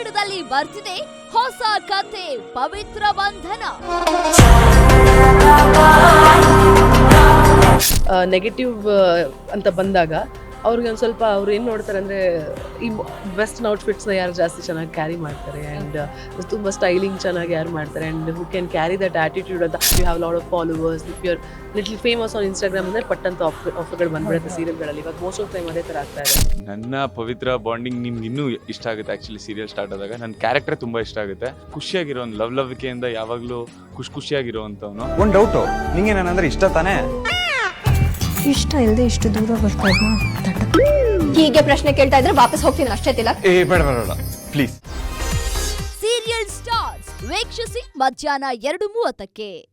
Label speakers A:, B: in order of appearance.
A: ಕನ್ನಡದಲ್ಲಿ ಬರ್ತಿದೆ ಹೊಸ ಕಥೆ ಪವಿತ್ರ ಬಂಧನ.
B: ನೆಗೆಟಿವ್ ಅಂತ ಬಂದಾಗ ಅವ್ರಿಗೆ ಒಂದು ಸ್ವಲ್ಪ ಅವ್ರು ಏನು ನೋಡ್ತಾರೆ ಅಂದರೆ ಈ ವೆಸ್ಟರ್ನ್ ಔಟ್ಫಿಟ್ಸ್ನ ಯಾರು ಜಾಸ್ತಿ ಚೆನ್ನಾಗಿ ಕ್ಯಾರಿ ಮಾಡ್ತಾರೆ ಆ್ಯಂಡ್ ತುಂಬ ಸ್ಟೈಲಿಂಗ್ ಚೆನ್ನಾಗಿ ಯಾರು ಮಾಡ್ತಾರೆ and who can carry that attitude ಅಂತ. You have lot of followers, if you are little famous on Instagram ಅಂದರೆ ಪಟ್ಟಂತ ಆಫರ್ಗಳು ಬಂದ್ಬಿಡುತ್ತೆ ಸೀರಿಯಲ್ಗಳಲ್ಲಿ. ಇವಾಗ ಮೋಸ್ಟ್ ಆಫ್ ಟೈಮ್ ಅದೇ ಥರ ಆಗ್ತಾ ಇದೆ.
C: ನನ್ನ ಪವಿತ್ರ ಬಾಂಡಿಂಗ್ ನಿಮ್ಗೆ ಇನ್ನೂ ಇಷ್ಟ ಆಗುತ್ತೆ. ಆ್ಯಕ್ಚುಲಿ ಸೀರಿಯಲ್ ಸ್ಟಾರ್ಟ್ ಆದಾಗ ನನ್ನ ಕ್ಯಾರೆಕ್ಟರ್ ತುಂಬ ಇಷ್ಟ ಆಗುತ್ತೆ. ಖುಷಿಯಾಗಿರೋ ಒಂದು ಲವ್ವಿಕೆಯಿಂದ ಯಾವಾಗಲೂ ಖುಷಿಯಾಗಿರೋವಂಥವನು.
D: ಒಂದು ಡೌಟು, ನಿಂಗೆ ಏನಂದ್ರೆ ಇಷ್ಟ ತಾನೇ?
E: ಇಷ್ಟ ಇಲ್ಲದೆ ಇಷ್ಟು ದೂರ ಬರ್ತಾ ಇದ್ನಾ?
F: ಹೀಗೆ ಪ್ರಶ್ನೆ ಕೇಳ್ತಾ ಇದ್ರೆ ವಾಪಸ್ ಹೋಗ್ತೀನಿ ಅಷ್ಟೇ. ತಿಲಕ್,
D: ಬೇಡ ಪ್ಲೀಸ್.
A: ಸೀರಿಯಲ್ ಸ್ಟಾರ್ಸ್ ವೀಕ್ಷಿಸಿ ಮಧ್ಯಾಹ್ನ 2:30ಕ್ಕೆ.